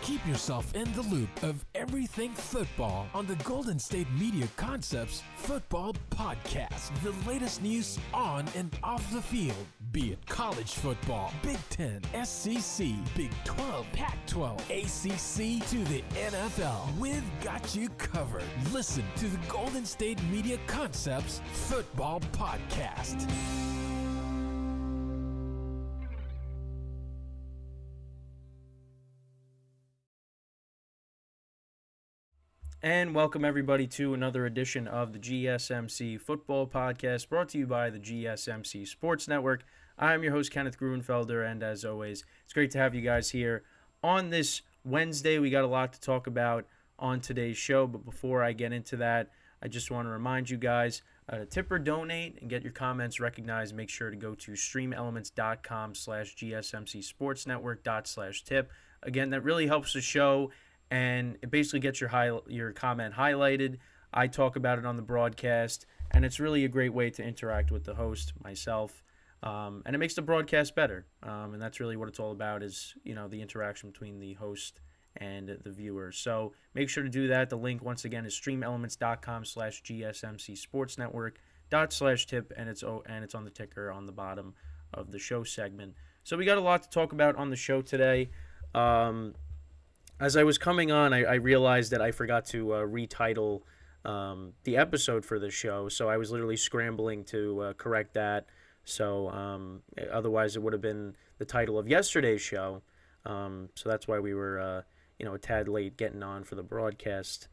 Keep yourself in the loop of everything football on the Golden State Media Concepts Football Podcast. The latest news on and off the field, be it college football, Big Ten, SEC, Big 12, Pac-12, ACC to the NFL. We've got you covered. Listen to the Golden State Media Concepts Football Podcast. And welcome everybody to another edition of the GSMC Football Podcast, brought to you by the GSMC Sports Network. I'm your host, Kenneth Gruenfelder, and as always, it's great to have you guys here on this Wednesday. We got a lot to talk about on today's show, but before I get into that, I just want to remind you guys to tip or donate and get your comments recognized. Make sure to go to streamelements.com/GSMCsportsnetwork./tip. Again, that really helps the show. And it basically gets your comment highlighted. I talk about it on the broadcast, and it's really a great way to interact with the host, myself, and it makes the broadcast better. And that's really what it's all about, is the interaction between the host and the viewer. So make sure to do that. The link, once again, is streamelements.com/GSMCsportsnetwork./tip, and it's on the ticker on the bottom of the show segment. So we got a lot to talk about on the show today. As I was coming on, I realized that I forgot to retitle the episode for the show, so I was literally scrambling to correct that. So otherwise, it would have been the title of yesterday's show. So that's why we were, a tad late getting on for the broadcast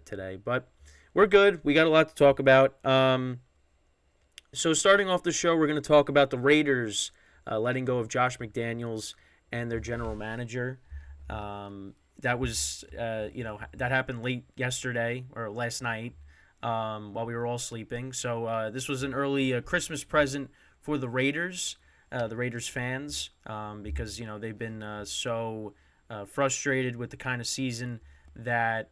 today. But we're good. We got a lot to talk about. So starting off the show, we're going to talk about the Raiders letting go of Josh McDaniels and their general manager. That was, that happened late yesterday or last night while we were all sleeping. So this was an early Christmas present for the Raiders fans, because, they've been so frustrated with the kind of season that,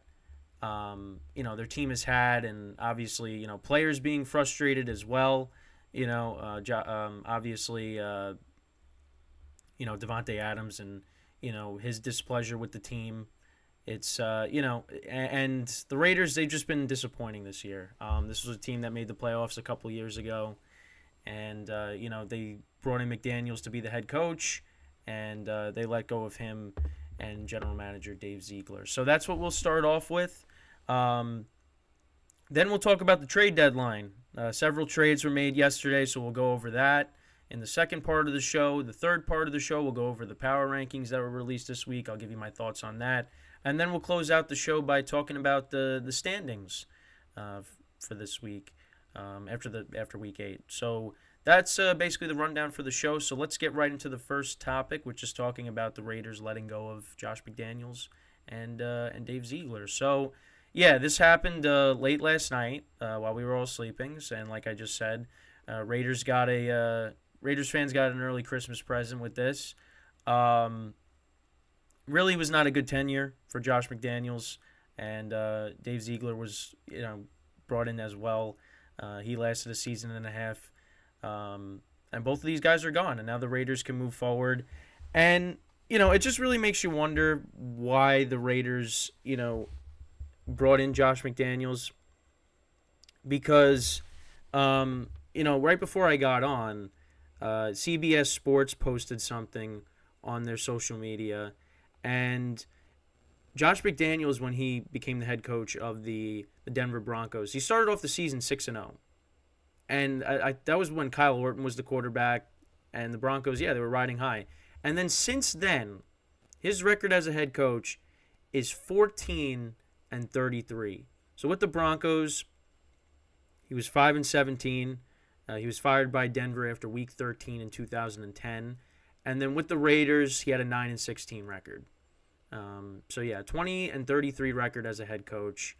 their team has had. And obviously, players being frustrated as well. Obviously, Devontae Adams and, his displeasure with the team. It's, and the Raiders, they've just been disappointing this year. This was a team that made the playoffs a couple years ago. And, they brought in McDaniels to be the head coach, and they let go of him and General Manager Dave Zeigler. So that's what we'll start off with. Then we'll talk about the trade deadline. Several trades were made yesterday, so we'll go over that. In the second part of the show, the third part of the show, we'll go over the power rankings that were released this week. I'll give you my thoughts on that. And then we'll close out the show by talking about the standings for this week after week 8. So that's basically the rundown for the show. So let's get right into the first topic, which is talking about the Raiders letting go of Josh McDaniels and Dave Zeigler. So, yeah, this happened late last night while we were all sleeping. And like I just said, Raiders fans got an early Christmas present with this. Really was not a good tenure for Josh McDaniels, and Dave Zeigler was, brought in as well. He lasted a season and a half, and both of these guys are gone, and now the Raiders can move forward. And, it just really makes you wonder why the Raiders, brought in Josh McDaniels, because, right before I got on, CBS Sports posted something on their social media, and Josh McDaniels, when he became the head coach of the Denver Broncos, he started off the season 6-0, and that was when Kyle Orton was the quarterback, and the Broncos, they were riding high. And then since then, his record as a head coach is 14-33. So with the Broncos, he was 5-17. He was fired by Denver after Week 13 in 2010. And then with the Raiders, he had a 9-16 record. 20-33 record as a head coach.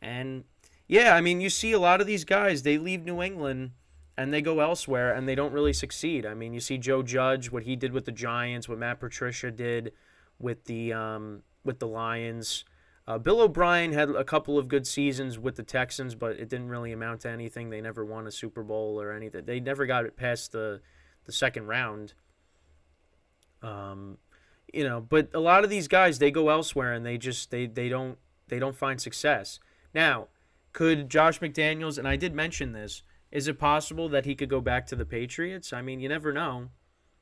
And, you see a lot of these guys, they leave New England and they go elsewhere and they don't really succeed. You see Joe Judge, what he did with the Giants, what Matt Patricia did with the Lions. Bill O'Brien had a couple of good seasons with the Texans, but it didn't really amount to anything. They never won a Super Bowl or anything. They never got it past the second round. but a lot of these guys, they go elsewhere and they don't find success. Now, could Josh McDaniels, and I did mention this, is it possible that he could go back to the Patriots? I mean, you never know.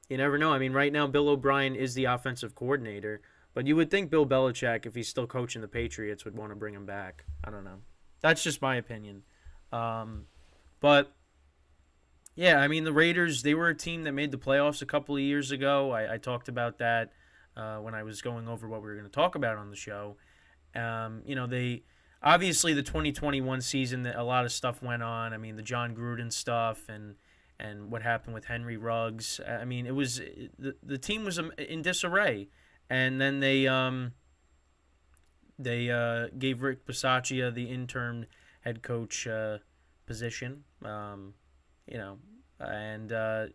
You never know. I mean, right now Bill O'Brien is the offensive coordinator, but you would think Bill Belichick, if he's still coaching the Patriots, would want to bring him back. I don't know. That's just my opinion. But yeah, I mean, the Raiders, they were a team that made the playoffs a couple of years ago. I talked about that when I was going over what we were going to talk about on the show. They obviously the 2021 season, a lot of stuff went on. I mean, the John Gruden stuff and what happened with Henry Ruggs. I mean, it was the team was in disarray, and then they gave Rick Bisaccia the interim head coach position. And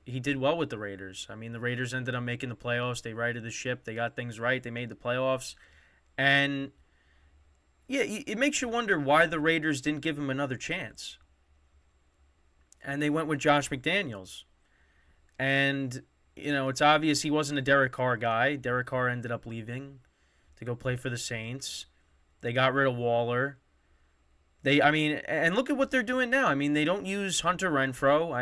he did well with the Raiders. I mean, the Raiders ended up making the playoffs. They righted the ship. They got things right. They made the playoffs. And, yeah, it makes you wonder why the Raiders didn't give him another chance. And they went with Josh McDaniels. And, it's obvious he wasn't a Derek Carr guy. Derek Carr ended up leaving to go play for the Saints. They got rid of Waller. And look at what they're doing now. I mean, they don't use Hunter Renfrow.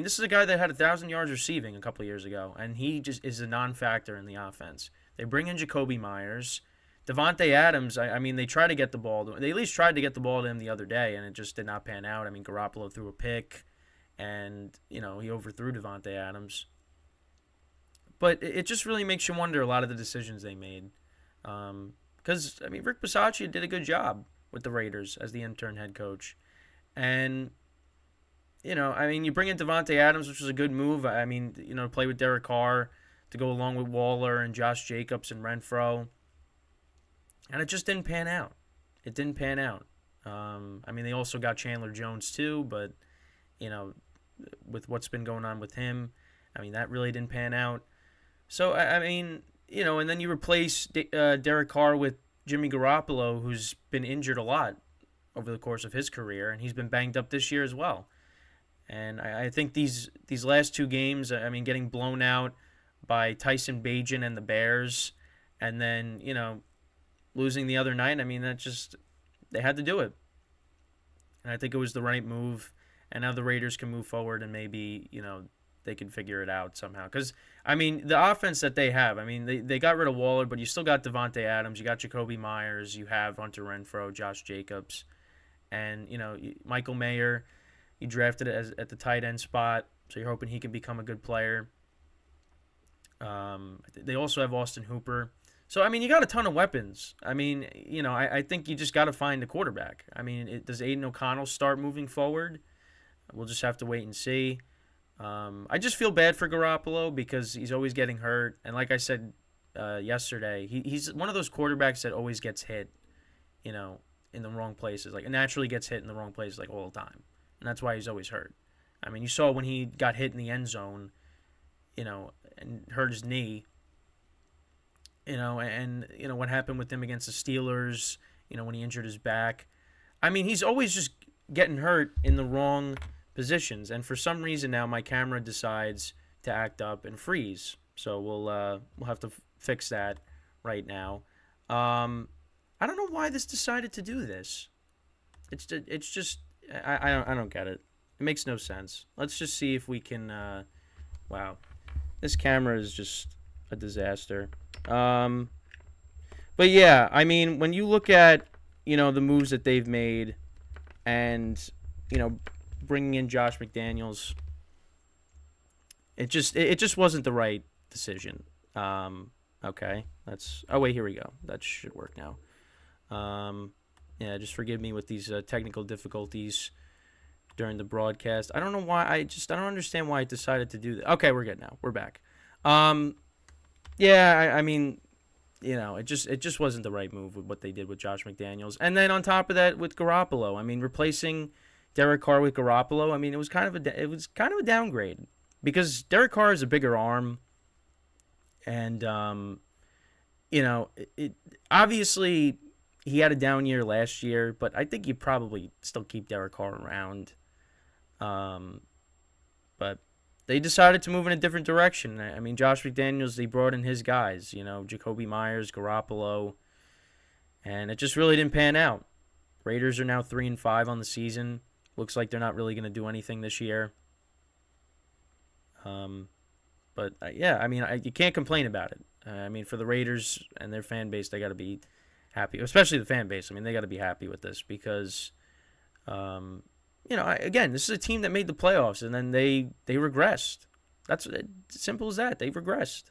This is a guy that had 1,000 yards receiving a couple of years ago, and he just is a non-factor in the offense. They bring in Jacoby Myers. Devontae Adams, they try to get the ball to him. They at least tried to get the ball to him the other day, and it just did not pan out. I mean, Garoppolo threw a pick, and, he overthrew Devontae Adams. But it just really makes you wonder a lot of the decisions they made. Because, Rick Bisaccia did a good job with the Raiders as the intern head coach. And, you bring in Devontae Adams, which was a good move. To play with Derek Carr, to go along with Waller and Josh Jacobs and Renfrow. And it just didn't pan out. It didn't pan out. They also got Chandler Jones too, but, with what's been going on with him, that really didn't pan out. So, and then you replace Derek Carr with Jimmy Garoppolo, who's been injured a lot over the course of his career, and he's been banged up this year as well. And I think these last two games, getting blown out by Tyson Bagent and the Bears, and then, losing the other night, they had to do it. And I think it was the right move, and now the Raiders can move forward and maybe, they can figure it out somehow. Because, the offense that they have, they got rid of Waller, but you still got Devontae Adams, you got Jacoby Myers, you have Hunter Renfrow, Josh Jacobs, and, Michael Mayer, you drafted at the tight end spot, so you're hoping he can become a good player. They also have Austin Hooper. So, you got a ton of weapons. I think you just got to find a quarterback. Does AidanO'Connell start moving forward? We'll just have to wait and see. I just feel bad for Garoppolo because he's always getting hurt. And like I said yesterday, he's one of those quarterbacks that always gets hit, in the wrong places. Like, naturally gets hit in the wrong places, like, all the time. And that's why he's always hurt. You saw when he got hit in the end zone, and hurt his knee, and what happened with him against the Steelers, when he injured his back. He's always just getting hurt in the wrong positions, and for some reason now my camera decides to act up and freeze. So we'll have to fix that right now. I don't know why this decided to do this. It's just I don't get it. It makes no sense. Let's just see if we can. Wow, this camera is just a disaster. But yeah, when you look at the moves that they've made, and bringing in Josh McDaniels, it just wasn't the right decision. Okay, wait, here we go. That should work now. Yeah, just forgive me with these technical difficulties during the broadcast. I don't know why. I don't understand why I decided to do that. Okay, we're good now. We're back. Yeah, it just wasn't the right move with what they did with Josh McDaniels. And then on top of that, with Garoppolo, replacing Derek Carr with Garoppolo, it was kind of a downgrade because Derek Carr is a bigger arm, and obviously he had a down year last year, but I think you probably still keep Derek Carr around. But they decided to move in a different direction. I mean, Josh McDaniels, they brought in his guys, Jacoby Myers, Garoppolo, and it just really didn't pan out. Raiders are now 3-5 on the season. Looks like they're not really going to do anything this year. But yeah, I mean, you can't complain about it. I mean, for the Raiders and their fan base, they got to be happy, especially the fan base. I mean, they got to be happy with this because, again, this is a team that made the playoffs and then they regressed. That's simple as that. They regressed.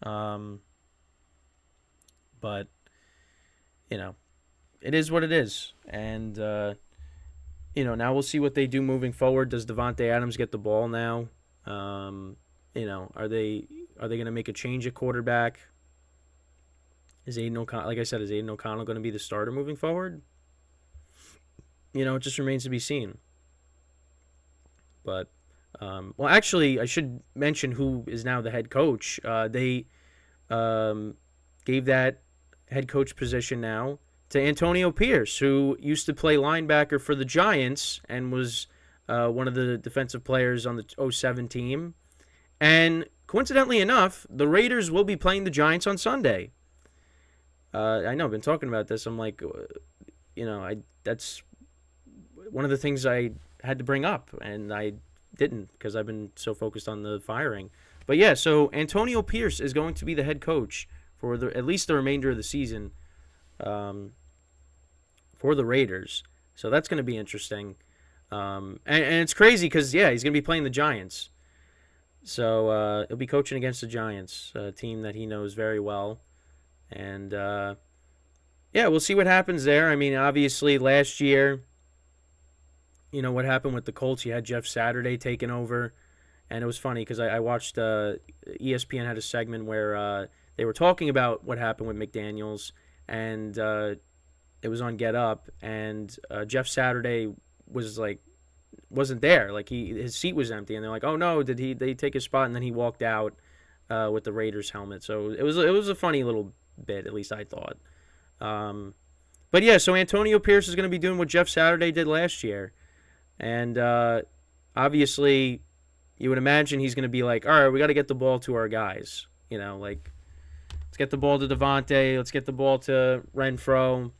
But it is what it is, and now we'll see what they do moving forward. Does Davante Adams get the ball now? Are they going to make a change at quarterback? Is Aidan O'Connell going to be the starter moving forward? It just remains to be seen. But, actually, I should mention who is now the head coach. They gave that head coach position now to Antonio Pierce, who used to play linebacker for the Giants and was one of the defensive players on the 2007 team. And coincidentally enough, the Raiders will be playing the Giants on Sunday. I know, I've been talking about this. I'm like, that's one of the things I had to bring up, and I didn't because I've been so focused on the firing. But yeah, so Antonio Pierce is going to be the head coach for at least the remainder of the season for the Raiders. So that's going to be interesting. And it's crazy because, yeah, he's going to be playing the Giants. So he'll be coaching against the Giants, a team that he knows very well. And, yeah, we'll see what happens there. I mean, obviously, last year, what happened with the Colts, you had Jeff Saturday taking over. And it was funny because I watched ESPN had a segment where they were talking about what happened with McDaniels. And it was on Get Up. And Jeff Saturday wasn't there. Like, his seat was empty. And they're like, oh, no, did they take his spot? And then he walked out with the Raiders helmet. So it was a funny little bit, at least I thought. But yeah, so Antonio Pierce is going to be doing what Jeff Saturday did last year. And obviously, you would imagine he's going to be like, all right, we got to get the ball to our guys. Let's get the ball to Davante. Let's get the ball to Renfro.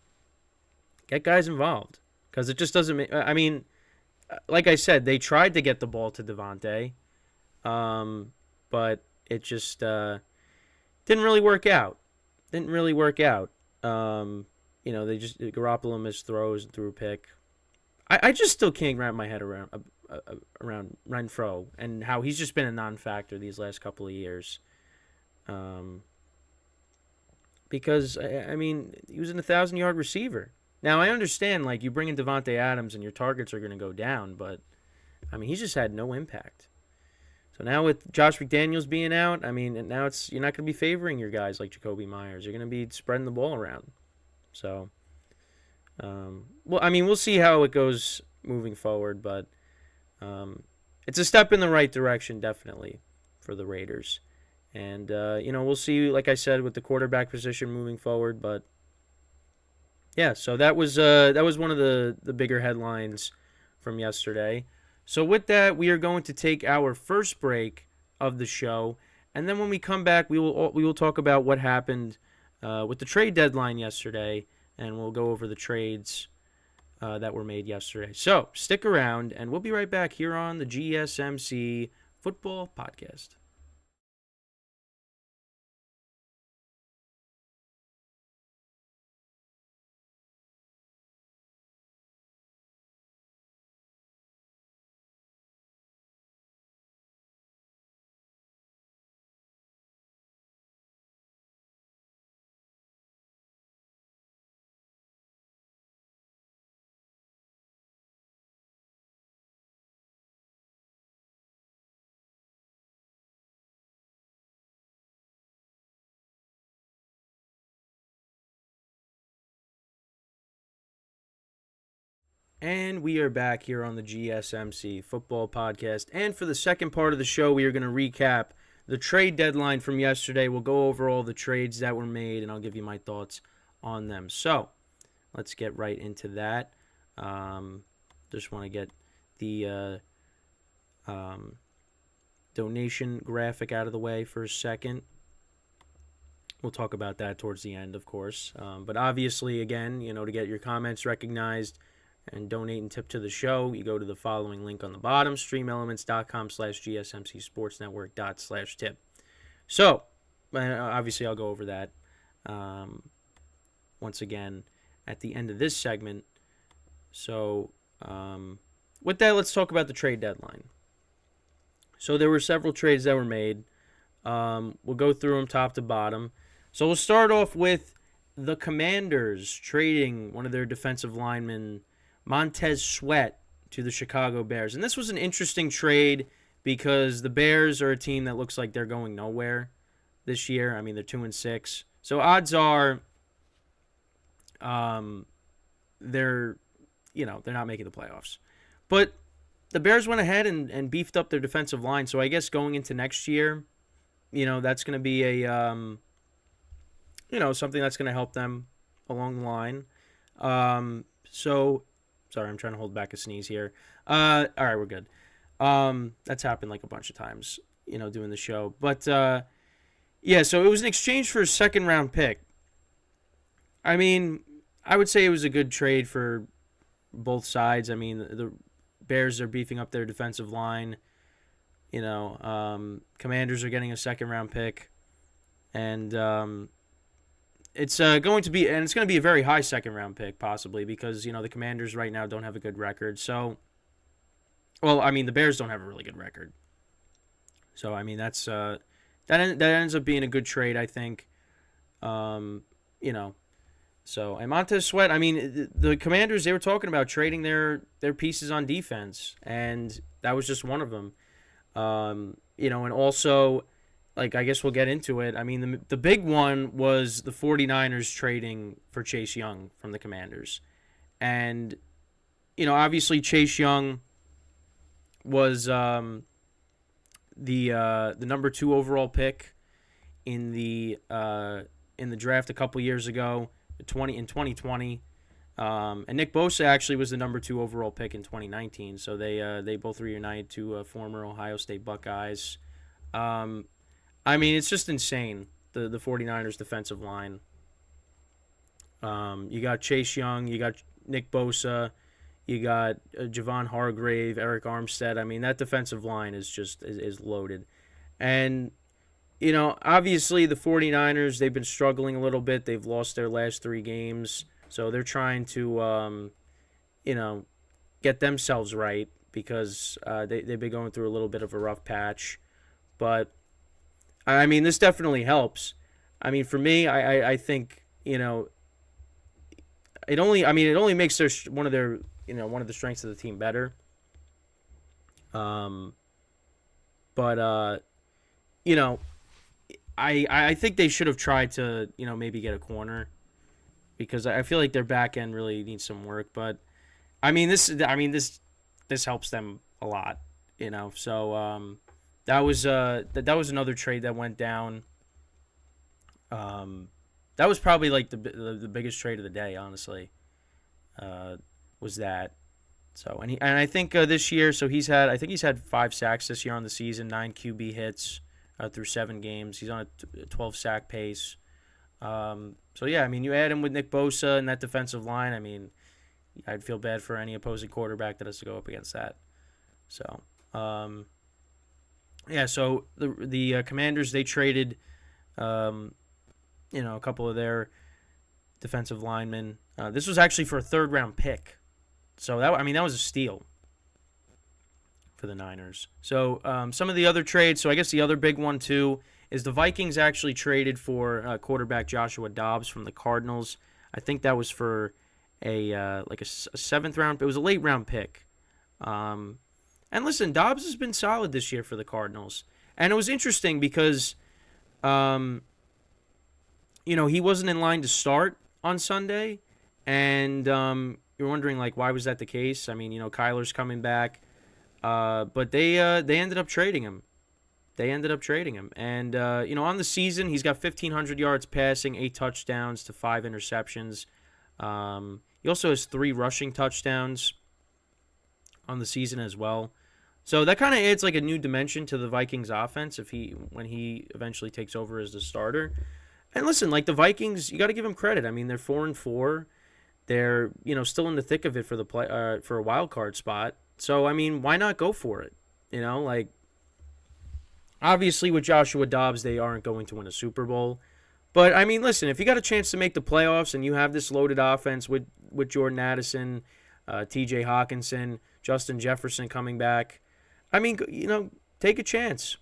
Get guys involved. Because it just doesn't make... I mean, like I said, they tried to get the ball to Davante. But it just didn't really work out. They just... Garoppolo missed throws and threw a pick. I just still can't wrap my head around Renfro and how he's just been a non-factor these last couple of years. Because, I mean, he was an 1,000-yard receiver. Now, I understand, like, you bring in Davante Adams and your targets are going to go down, but, I mean, he's just had no impact. So now with Josh McDaniels being out, I mean, now you're not going to be favoring your guys like Jacoby Myers. You're going to be spreading the ball around. So, we'll see how it goes moving forward, but it's a step in the right direction, definitely, for the Raiders. And, we'll see, like I said, with the quarterback position moving forward. But, yeah, so that was one of the bigger headlines from yesterday. So with that, we are going to take our first break of the show. And then when we come back, we will talk about what happened with the trade deadline yesterday. And we'll go over the trades that were made yesterday. So stick around, and we'll be right back here on the GSMC Football Podcast. And we are back here on the GSMC Football Podcast. And for the second part of the show, we are going to recap the trade deadline from yesterday. We'll go over all the trades that were made, and I'll give you my thoughts on them. So, let's get right into that. Just want to get the donation graphic out of the way for a second. We'll talk about that towards the end, of course. But obviously, again, to get your comments recognized and donate and tip to the show, you go to the following link on the bottom, streamelements.com/gsmcsportsnetwork./tip. So, obviously, I'll go over that once again at the end of this segment. So, with that, let's talk about the trade deadline. So, there were several trades that were made. We'll go through them top to bottom. So, we'll start off with the Commanders trading one of their defensive linemen, Montez Sweat, to the Chicago Bears. And this was an interesting trade because the Bears are a team that looks like they're going nowhere this year. I mean, they're 2-6. So odds are they're not making the playoffs. But the Bears went ahead and beefed up their defensive line. So I guess going into next year, that's going to be a something that's going to help them along the line. So sorry, I'm trying to hold back a sneeze here. All right, we're good. That's happened like a bunch of times, doing the show. But, so it was an exchange for a second-round pick. I mean, I would say it was a good trade for both sides. I mean, the Bears are beefing up their defensive line. Commanders are getting a second-round pick. And it's going to be a very high second-round pick, possibly, because, the Commanders right now don't have a good record. So, the Bears don't have a really good record. So, I mean, that's that ends up being a good trade, I think. So, and Montez Sweat, I mean, the Commanders, they were talking about trading their pieces on defense, and that was just one of them. And also, I guess we'll get into it. I mean, the big one was the 49ers trading for Chase Young from the Commanders. And, obviously Chase Young was the number 2 overall pick in the draft a couple years ago, in 2020. And Nick Bosa actually was the number 2 overall pick in 2019. So they both reunited to former Ohio State Buckeyes. I mean, it's just insane, the 49ers defensive line. You got Chase Young, you got Nick Bosa, you got Javon Hargrave, Eric Armstead. I mean, that defensive line is loaded. And, obviously the 49ers, they've been struggling a little bit. They've lost their last 3 games. So they're trying to, get themselves right because they've been going through a little bit of a rough patch. But, I mean, this definitely helps. I mean, for me, I think, it only makes one of the strengths of the team better. I think they should have tried to, maybe get a corner because I feel like their back end really needs some work. But I mean, this helps them a lot, So that was another trade that went down. That was probably like the biggest trade of the day, honestly. Was that. So and I think this year, so he's had 5 sacks this year on the season, 9 QB hits through 7 games. He's on a 12 sack pace. So yeah, I mean, you add him with Nick Bosa and that defensive line. I mean, I'd feel bad for any opposing quarterback that has to go up against that. So yeah, so the Commanders, they traded a couple of their defensive linemen. This was actually for a 3rd-round pick. So that was a steal for the Niners. So some of the other trades, so I guess the other big one too is the Vikings actually traded for quarterback Joshua Dobbs from the Cardinals. I think that was for a 7th round. It was a late round pick. And listen, Dobbs has been solid this year for the Cardinals. And it was interesting because he wasn't in line to start on Sunday, and you're wondering why was that the case? I mean, Kyler's coming back, but they ended up trading him. And on the season, he's got 1,500 yards passing, 8 touchdowns to 5 interceptions. He also has 3 rushing touchdowns on the season as well. So that kind of adds like a new dimension to the Vikings offense when he eventually takes over as the starter. And listen, like the Vikings, you got to give them credit. I mean, they're 4-4. They're still in the thick of it for the for a wild card spot. So I mean, why not go for it? Like obviously with Joshua Dobbs, they aren't going to win a Super Bowl. But I mean, listen, if you got a chance to make the playoffs and you have this loaded offense with Jordan Addison, T.J. Hawkinson, Justin Jefferson coming back, I mean, take a chance.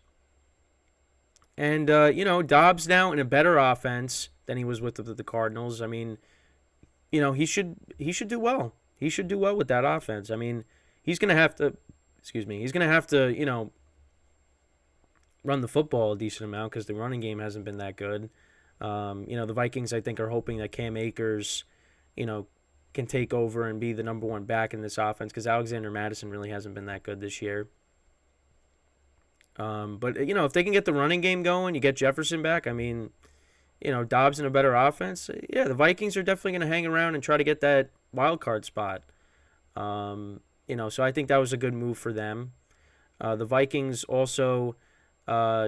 And Dobbs now in a better offense than he was with the Cardinals. I mean, he should do well. He should do well with that offense. I mean, he's gonna have to. He's gonna have to run the football a decent amount because the running game hasn't been that good. The Vikings, I think, are hoping that Cam Akers, can take over and be the number one back in this offense because Alexander Mattison really hasn't been that good this year. But if they can get the running game going, you get Jefferson back. I mean, Dobbs in a better offense. Yeah, the Vikings are definitely going to hang around and try to get that wild card spot. So I think that was a good move for them. The Vikings also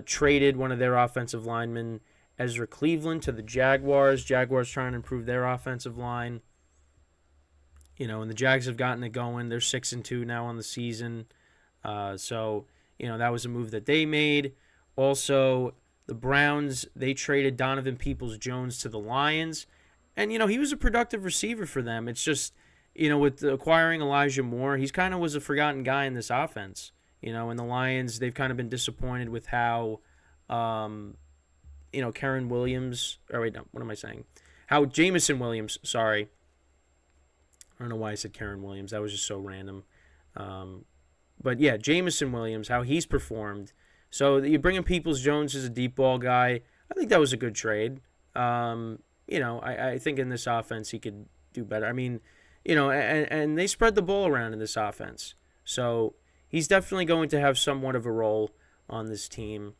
traded one of their offensive linemen, Ezra Cleveland, to the Jaguars. Jaguars trying to improve their offensive line. And the Jags have gotten it going. They're 6-2 now on the season. So that was a move that they made. Also, the Browns, they traded Donovan Peoples-Jones to the Lions. And, he was a productive receiver for them. It's just, with acquiring Elijah Moore, he's kind of was a forgotten guy in this offense. And the Lions, they've kind of been disappointed with how, Karen Williams, or wait, no, what am I saying? How Jameson Williams, sorry. I don't know why I said Karen Williams. That was just so random. But yeah, Jameson Williams, how he's performed. So you bring in Peoples-Jones as a deep ball guy. I think that was a good trade. I think in this offense he could do better. I mean, and they spread the ball around in this offense. So he's definitely going to have somewhat of a role on this team.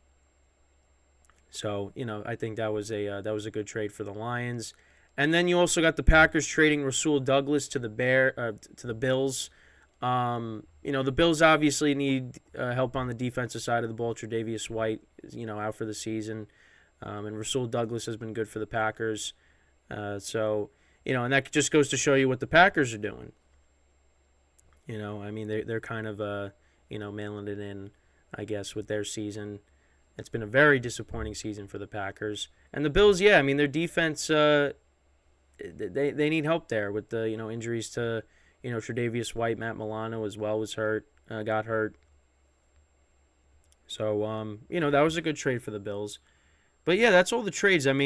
So, I think that was a good trade for the Lions. And then you also got the Packers trading Rasul Douglas to the Bills. The Bills obviously need help on the defensive side of the ball. Tre'Davious White is, out for the season. And Rasul Douglas has been good for the Packers. And that just goes to show you what the Packers are doing. They're kind of, mailing it in, I guess, with their season. It's been a very disappointing season for the Packers. And the Bills, yeah, their defense, they need help there with the, injuries to, Tre'Davious White. Matt Milano as well got hurt. So, that was a good trade for the Bills. But, yeah, that's all the trades. I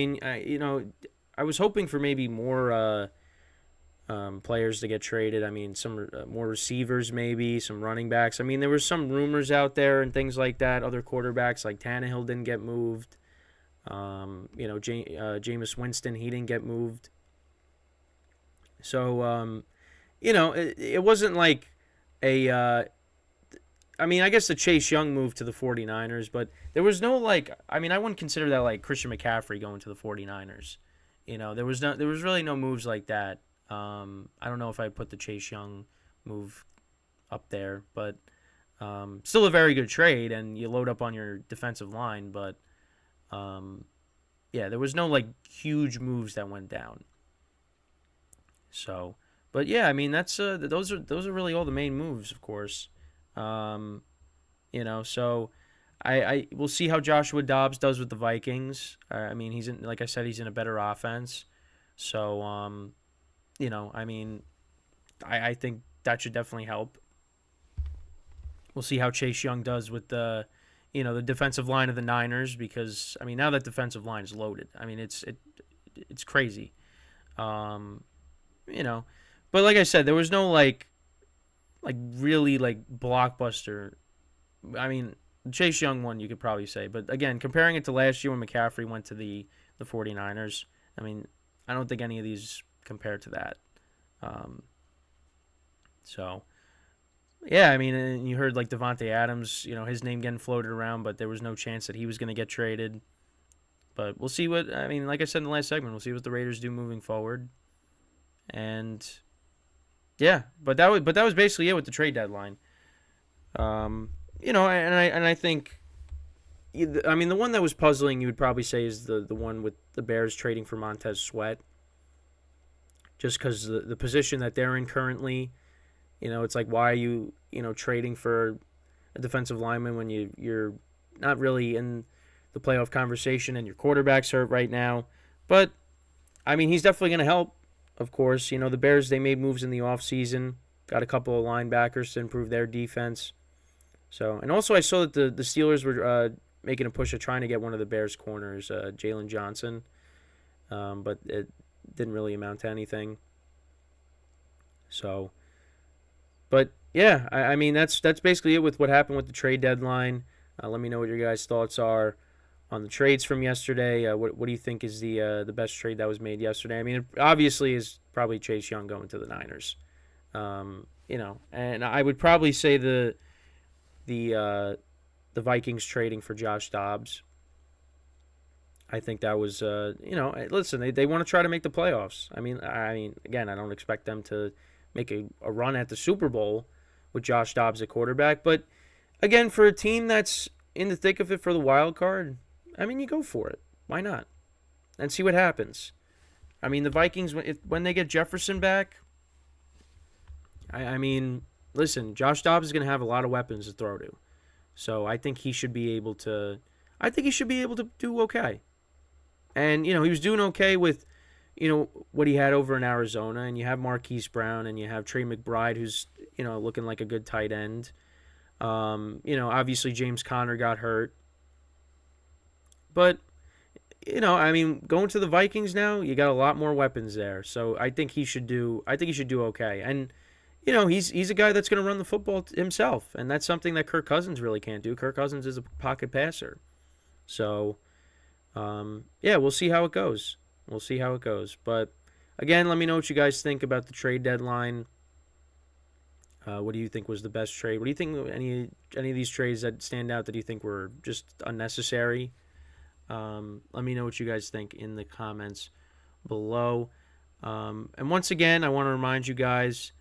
was hoping for maybe more players to get traded. Some more receivers maybe, some running backs. There were some rumors out there and things like that. Other quarterbacks like Tannehill didn't get moved. Jameis Winston, he didn't get moved. So, it wasn't like I guess the Chase Young moved to the 49ers, but there was no I wouldn't consider that like Christian McCaffrey going to the 49ers. There was really no moves like that. I don't know if I'd put the Chase Young move up there, but still a very good trade, and you load up on your defensive line, but there was no huge moves that went down. So, but yeah, that's those are really all the main moves, of course. So I we'll see how Joshua Dobbs does with the Vikings. He's in, like I said, he's in a better offense. So I think that should definitely help. We'll see how Chase Young does with the defensive line of the Niners, because now that defensive line is loaded. It's crazy. But like I said, there was no really blockbuster. Chase Young one you could probably say, but again, comparing it to last year when McCaffrey went to the 49ers, I don't think any of these compare to that. And you heard Devontae Adams, his name getting floated around, but there was no chance that he was going to get traded. But we'll see what, like I said in the last segment, we'll see what the Raiders do moving forward. And yeah, but that was basically it with the trade deadline. I think, I mean, the one that was puzzling, you would probably say, is the one with the Bears trading for Montez Sweat. Just because the position that they're in currently, it's like, why are you, trading for a defensive lineman when you're not really in the playoff conversation and your quarterback's hurt right now. But, I mean, he's definitely going to help, of course. The Bears, they made moves in the offseason, got a couple of linebackers to improve their defense. So, and also I saw that the Steelers were making a push of trying to get one of the Bears corners, Jalen Johnson, but it didn't really amount to anything. So, but yeah, I mean that's basically it with what happened with the trade deadline. Let me know what your guys' thoughts are on the trades from yesterday. What do you think is the best trade that was made yesterday? I mean, it obviously is probably Chase Young going to the Niners. And I would probably say the Vikings trading for Josh Dobbs. I think that was, listen, they want to try to make the playoffs. I mean, again, I don't expect them to make a run at the Super Bowl with Josh Dobbs at quarterback. But, again, for a team that's in the thick of it for the wild card, I mean, you go for it. Why not? And see what happens. I mean, the Vikings, when they get Jefferson back, I mean, listen, Josh Dobbs is going to have a lot of weapons to throw to. So I think he should be able to do okay. And, he was doing okay with, what he had over in Arizona. And you have Marquise Brown and you have Trey McBride, who's, looking like a good tight end. Obviously James Conner got hurt. But, going to the Vikings now, you got a lot more weapons there. So I think he should do okay. And, he's a guy that's going to run the football himself. And that's something that Kirk Cousins really can't do. Kirk Cousins is a pocket passer. So, we'll see how it goes. But, again, let me know what you guys think about the trade deadline. What do you think was the best trade? What do you think any of these trades that stand out that you think were just unnecessary? Let me know what you guys think in the comments below. And once again, I want to remind you guys,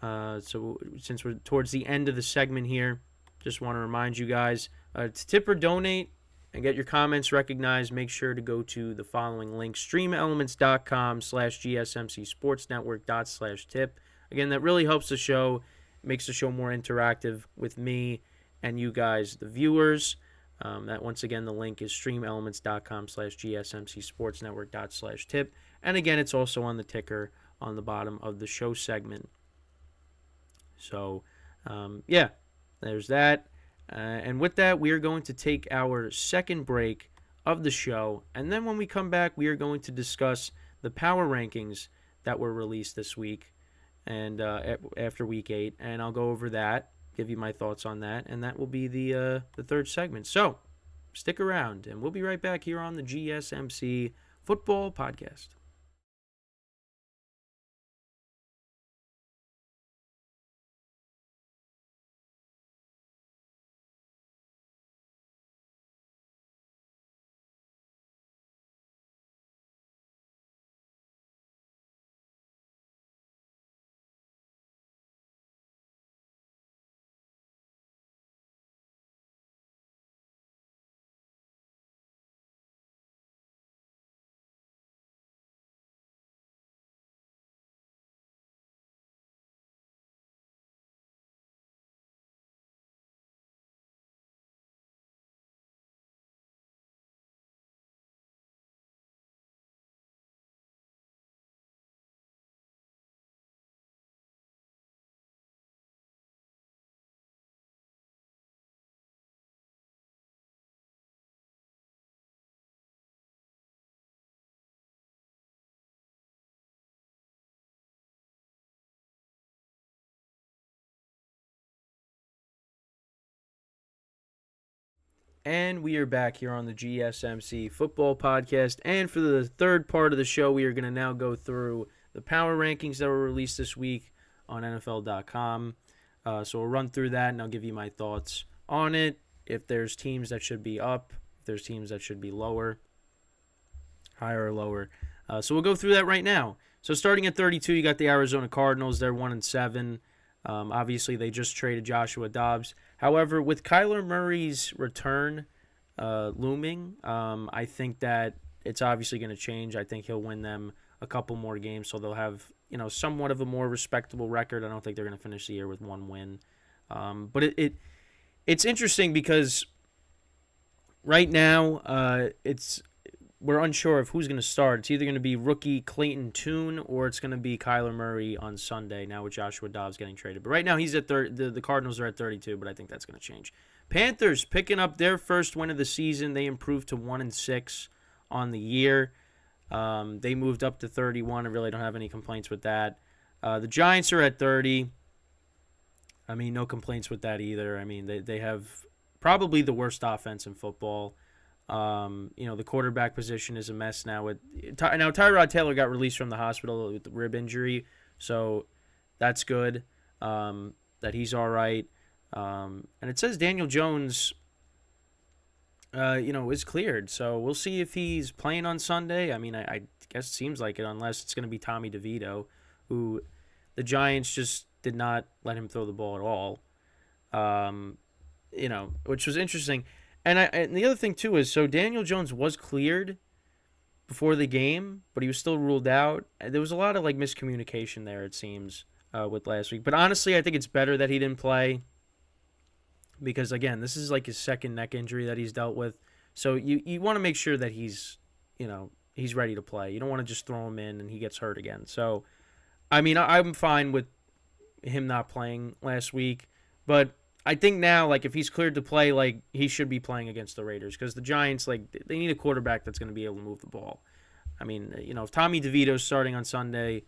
so since we're towards the end of the segment here, just want to remind you guys to tip or donate and get your comments recognized. Make sure to go to the following link, streamelements.com/gsmcsportsnetwork./tip. Again, that really helps the show, makes the show more interactive with me and you guys, the viewers. That once again, the link is streamelements.com/gsmcsportsnetwork./tip. And again, it's also on the ticker on the bottom of the show segment. So, there's that. And with that, we are going to take our second break of the show. And then when we come back, we are going to discuss the power rankings that were released this week and after week 8. And I'll go over that, give you my thoughts on that. And that will be the third segment. So stick around, and we'll be right back here on the GSMC Football Podcast. And we are back here on the GSMC Football Podcast. And for the third part of the show, we are going to now go through the power rankings that were released this week on NFL.com. So we'll run through that, and I'll give you my thoughts on it. If there's teams that should be up, if there's teams that should be lower, higher or lower. So we'll go through that right now. So starting at 32, you got the Arizona Cardinals. They're 1-7. Obviously, they just traded Joshua Dobbs. However, with Kyler Murray's return looming, I think that it's obviously going to change. I think he'll win them a couple more games, so they'll have somewhat of a more respectable record. I don't think they're going to finish the year with one win. But it's interesting because right now we're unsure of who's going to start. It's either going to be rookie Clayton Tune or it's going to be Kyler Murray on Sunday, now with Joshua Dobbs getting traded. But right now he's at the Cardinals are at 32, but I think that's going to change. Panthers picking up their first win of the season. They improved to 1-6 on the year. They moved up to 31. I really don't have any complaints with that. The Giants are at 30. I mean, no complaints with that either. I mean, they have probably the worst offense in football. The quarterback position is a mess now. Now Tyrod Taylor got released from the hospital with the rib injury, so that's good that he's all right. And it says Daniel Jones, is cleared. So we'll see if he's playing on Sunday. I mean, I guess it seems like it, unless it's going to be Tommy DeVito, who the Giants just did not let him throw the ball at all. Which was interesting. And the other thing, too, is so Daniel Jones was cleared before the game, but he was still ruled out. There was a lot of, miscommunication there, it seems, with last week. But honestly, I think it's better that he didn't play because, again, this is his second neck injury that he's dealt with. So you want to make sure that he's ready to play. You don't want to just throw him in and he gets hurt again. So, I mean, I'm fine with him not playing last week, but I think now, if he's cleared to play, he should be playing against the Raiders because the Giants, they need a quarterback that's going to be able to move the ball. I mean, if Tommy DeVito's starting on Sunday,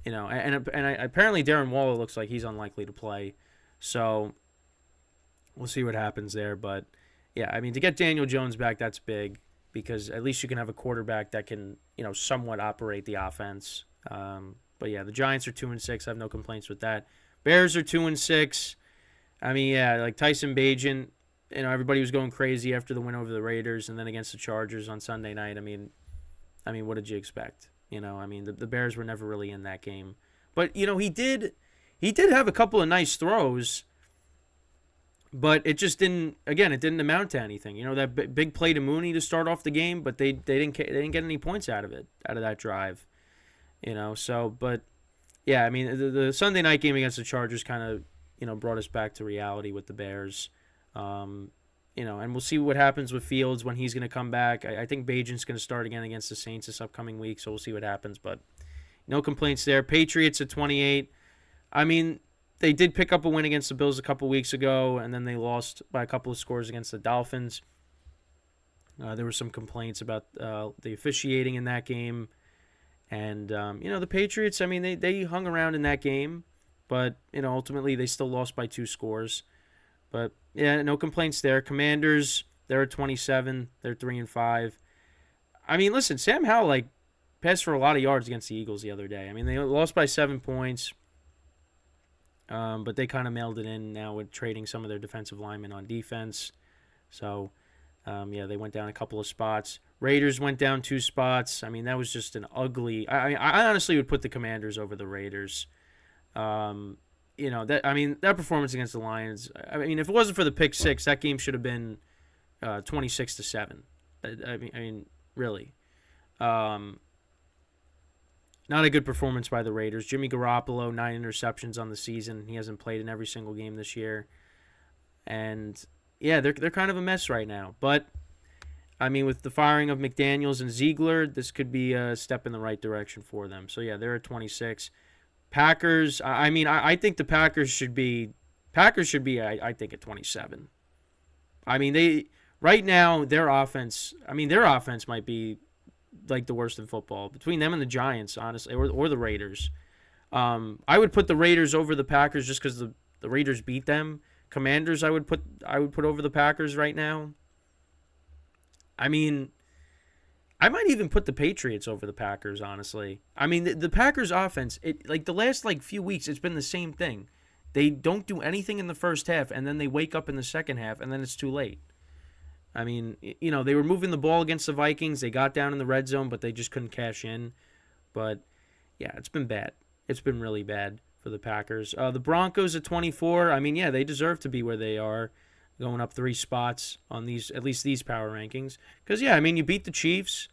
and apparently Darren Waller looks like he's unlikely to play, so we'll see what happens there. But yeah, I mean, to get Daniel Jones back, that's big because at least you can have a quarterback that can, somewhat operate the offense. But yeah, the Giants are 2-6. I have no complaints with that. Bears are 2-6. I mean, yeah, Tyson Bagent, everybody was going crazy after the win over the Raiders and then against the Chargers on Sunday night. I mean, what did you expect? The Bears were never really in that game. But, he did have a couple of nice throws, but it just didn't amount to anything. That big play to Mooney to start off the game, but they didn't get any points out of that drive. But yeah, I mean, the Sunday night game against the Chargers kind of, brought us back to reality with the Bears. And we'll see what happens with Fields when he's going to come back. I think Bagent's going to start again against the Saints this upcoming week, so we'll see what happens. But no complaints there. Patriots at 28. I mean, they did pick up a win against the Bills a couple weeks ago, and then they lost by a couple of scores against the Dolphins. There were some complaints about the officiating in that game. And, the Patriots, I mean, they hung around in that game. But, ultimately they still lost by 2 scores. But, yeah, no complaints there. Commanders, they're at 27. They're 3-5. I mean, listen, Sam Howell, passed for a lot of yards against the Eagles the other day. I mean, they lost by 7 points. But they kind of mailed it in now with trading some of their defensive linemen on defense. So, they went down a couple of spots. Raiders went down 2 spots. I mean, that was just an ugly... I honestly would put the Commanders over the Raiders. That performance against the Lions, I mean, if it wasn't for the pick 6, that game should have been 26-7. I mean, really. Not a good performance by the Raiders. Jimmy Garoppolo, 9 interceptions on the season. He hasn't played in every single game this year. And, yeah, they're kind of a mess right now. But, I mean, with the firing of McDaniels and Zeigler, this could be a step in the right direction for them. So, yeah, they're at 26. Packers, I think the Packers should be, I think, at 27. I mean, right now, their offense might be, the worst in football. Between them and the Giants, honestly, or the Raiders. I would put the Raiders over the Packers just because the Raiders beat them. Commanders, I would put over the Packers right now. I mean, I might even put the Patriots over the Packers, honestly. I mean, the Packers offense, the last few weeks, it's been the same thing. They don't do anything in the first half, and then they wake up in the second half, and then it's too late. I mean, they were moving the ball against the Vikings. They got down in the red zone, but they just couldn't cash in. But, yeah, it's been bad. It's been really bad for for the Packers. The Broncos at 24. I mean, yeah, they deserve to be where they are, going up 3 spots on these, at least these power rankings. Because, yeah, I mean, you beat the Chiefs.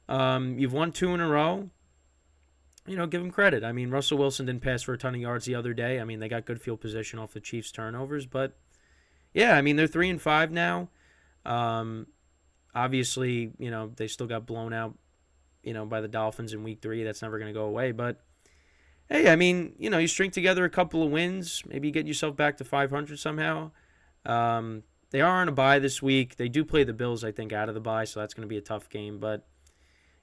You've won 2 in a row. Give them credit. I mean, Russell Wilson didn't pass for a ton of yards the other day. I mean, they got good field position off the Chiefs' turnovers. But, yeah, I mean, they're 3-5 now. Obviously, they still got blown out, by the Dolphins in Week 3. That's never going to go away. But, hey, I mean, you string together a couple of wins. Maybe you get yourself back to 500 somehow. They are on a bye this week. They do play the Bills, I think, out of the bye, so that's going to be a tough game. But,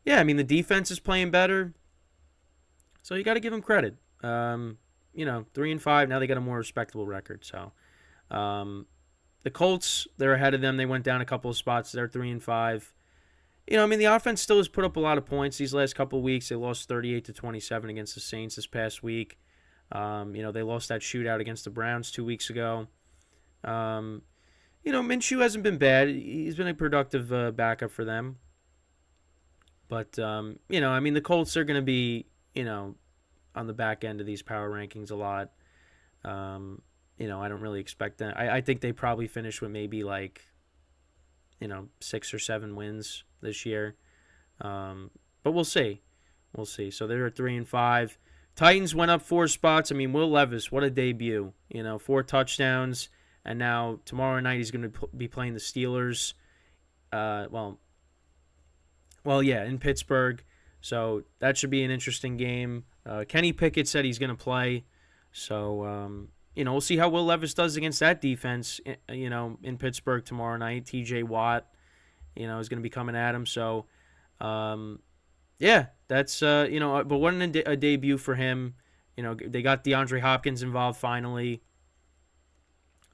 yeah, I mean, the defense is playing better. So you got to give them credit. 3-5. Now they got a more respectable record. So the Colts, they're ahead of them. They went down a couple of spots. They're 3-5. The offense still has put up a lot of points these last couple of weeks. They lost 38-27 against the Saints this past week. They lost that shootout against the Browns 2 weeks ago. Minshew hasn't been bad. He's been a productive backup for them. But, the Colts are going to be, on the back end of these power rankings a lot. I don't really expect that. I think they probably finish with maybe 6 or 7 wins this year. But we'll see. We'll see. So they're at 3-5. Titans went up 4 spots. I mean, Will Levis, what a debut. 4 touchdowns. And now tomorrow night he's going to be playing the Steelers. In Pittsburgh. So that should be an interesting game. Kenny Pickett said he's going to play. So, we'll see how Will Levis does against that defense, in Pittsburgh tomorrow night. TJ Watt, is going to be coming at him. So, that's, but what a debut for him. They got DeAndre Hopkins involved finally.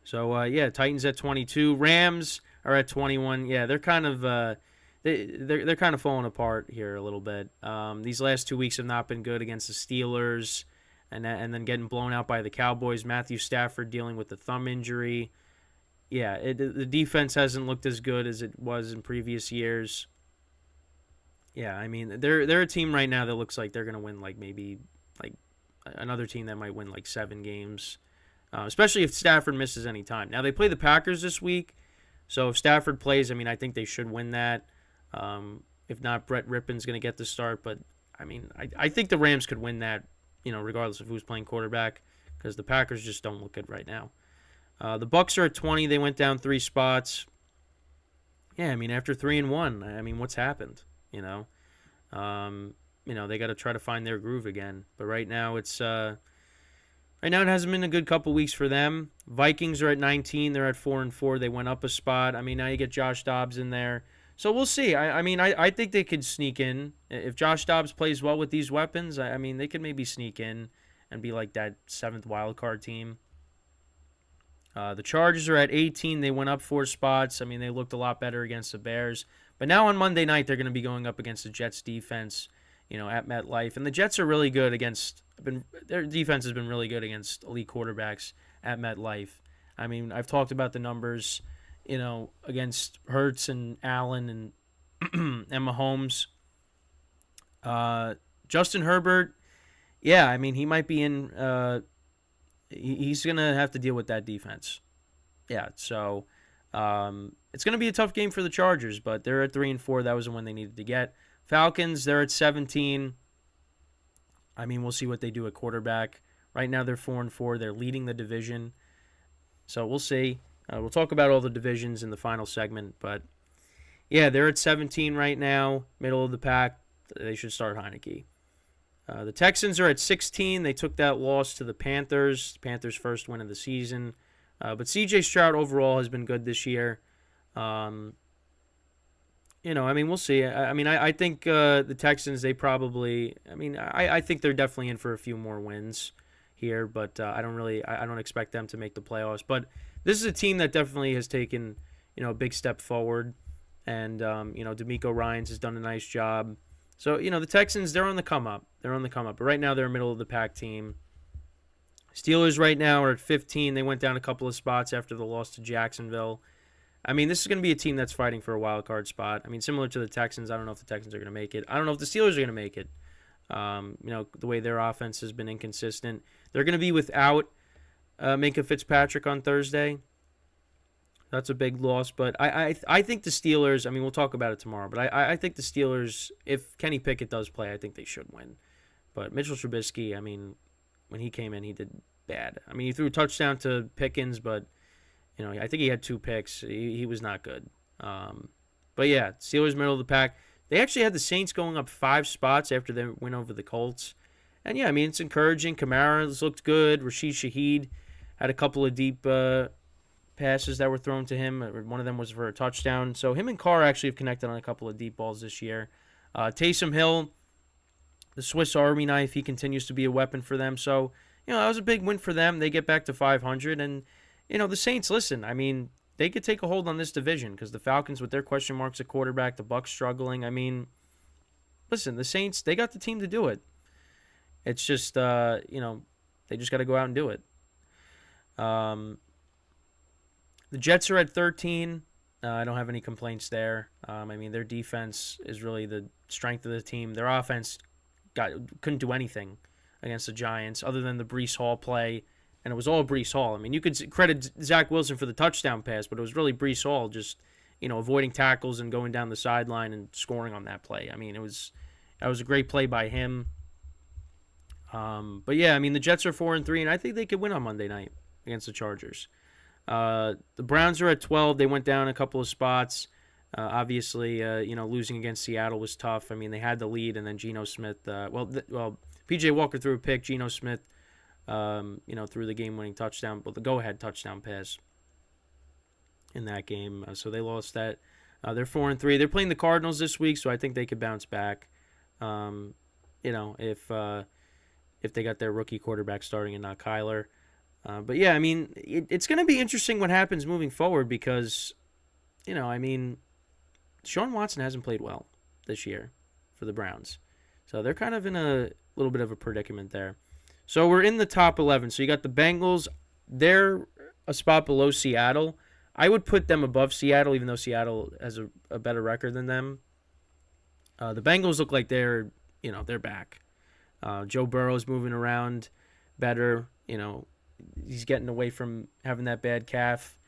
So, Titans at 22. Rams are at 21. Yeah, they're kind of they're kind of falling apart here a little bit. These last 2 weeks have not been good against the Steelers, and then getting blown out by the Cowboys. Matthew Stafford dealing with the thumb injury. Yeah, the defense hasn't looked as good as it was in previous years. Yeah, I mean, they're a team right now that looks like they're going to win maybe another team that might win 7 games, especially if Stafford misses any time. Now, they play the Packers this week, so if Stafford plays, I mean, I think they should win that. If not, Brett Rippon's going to get the start. But, I mean, I think the Rams could win that, regardless of who's playing quarterback, because the Packers just don't look good right now. The Bucs are at 20. They went down 3 spots. Yeah, I mean, after 3-1, I mean, what's happened? They got to try to find their groove again. But right now, it hasn't been a good couple weeks for them. Vikings are at 19. They're at 4-4. They went up a spot. I mean, now you get Josh Dobbs in there. So we'll see. I think they could sneak in. If Josh Dobbs plays well with these weapons, I mean, they could maybe sneak in and be like that 7th wild card team. The Chargers are at 18. They went up 4 spots. I mean, they looked a lot better against the Bears. But now on Monday night, they're going to be going up against the Jets defense, at MetLife. And the Jets are really good their defense has been really good against elite quarterbacks at MetLife. I mean, I've talked about the numbers, against Hurts and Allen and and Mahomes. Justin Herbert, yeah, I mean, he might be in he's going to have to deal with that defense. Yeah, so it's going to be a tough game for the Chargers, but they're at 3-4. That was the one they needed to get. Falcons, they're at 17. I mean, we'll see what they do at quarterback. Right now, they're 4-4. They're leading the division. So we'll see. We'll talk about all the divisions in the final segment. But, yeah, they're at 17 right now, middle of the pack. They should start Heineke. The Texans are at 16. They took that loss to the Panthers. Panthers' first win of the season. But C.J. Stroud overall has been good this year. We'll see. I think the Texans, they probably, I think they're definitely in for a few more wins here, but I don't expect them to make the playoffs. But this is a team that definitely has taken, a big step forward, and DeMeco Ryans has done a nice job. So, the Texans, they're on the come up. But right now they're a middle of the pack team. Steelers right now are at 15. They went down a couple of spots after the loss to Jacksonville. I mean, this is going to be a team that's fighting for a wild card spot. I mean, similar to the Texans. I don't know if the Texans are going to make it. I don't know if the Steelers are going to make it. The way their offense has been inconsistent. They're going to be without Minka Fitzpatrick on Thursday. That's a big loss, but I think the Steelers, I mean, we'll talk about it tomorrow, but I think the Steelers, if Kenny Pickett does play, I think they should win. But Mitchell Trubisky, I mean, when he came in, he did bad. I mean, he threw a touchdown to Pickens, but, I think he had 2 picks. He was not good. But, yeah, Steelers middle of the pack. They actually had the Saints going up 5 spots after they went over the Colts. And, yeah, I mean, it's encouraging. Kamara's looked good. Rashid Shaheed had a couple of deep passes that were thrown to him. One of them was for a touchdown. So him and Carr actually have connected on a couple of deep balls this year. Taysom Hill, the Swiss Army knife, he continues to be a weapon for them. So, that was a big win for them. They get back to 500. And, the Saints, listen, I mean, they could take a hold on this division because the Falcons with their question marks at quarterback, the Bucs struggling. I mean, listen, the Saints, they got the team to do it. It's just, they just got to go out and do it. The Jets are at 13. I don't have any complaints there. I mean, their defense is really the strength of the team. Their offense couldn't do anything against the Giants other than the Breece Hall play, and it was all Breece Hall. I mean, you could credit Zach Wilson for the touchdown pass, but it was really Breece Hall just, avoiding tackles and going down the sideline and scoring on that play. I mean, that was a great play by him. But yeah, I mean, the Jets are 4-3, and I think they could win on Monday night against the Chargers. The Browns are at 12. They went down a couple of spots. Obviously, losing against Seattle was tough. I mean, they had the lead, and then Geno Smith. P.J. Walker threw a pick. Geno Smith, threw the game-winning touchdown, the go-ahead touchdown pass in that game. So they lost that. They're 4-3. They're playing the Cardinals this week, so I think they could bounce back. If they got their rookie quarterback starting and not Kyler. But yeah, I mean, it's going to be interesting what happens moving forward because, Deshaun Watson hasn't played well this year for the Browns. So they're kind of in a little bit of a predicament there. So we're in the top 11. So you got the Bengals. They're a spot below Seattle. I would put them above Seattle, even though Seattle has a better record than them. The Bengals look like they're back. Joe Burrow's moving around better, He's getting away from having that bad calf,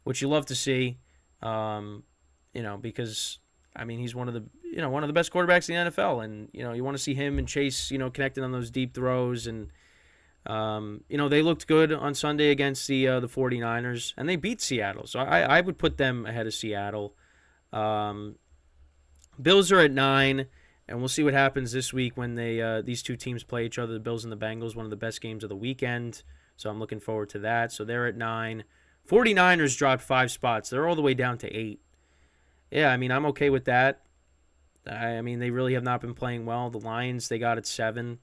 which you love to see, because I mean he's one of the best quarterbacks in the NFL, and you want to see him and Chase connecting on those deep throws, and they looked good on Sunday against the 49ers, and they beat Seattle, so I would put them ahead of Seattle. Bills are at 9. And we'll see what happens this week when these two teams play each other, the Bills and the Bengals, one of the best games of the weekend. So I'm looking forward to that. So they're at 9. 49ers dropped 5 spots. They're all the way down to 8. Yeah, I mean, I'm okay with that. I mean, they really have not been playing well. The Lions, they got at 7.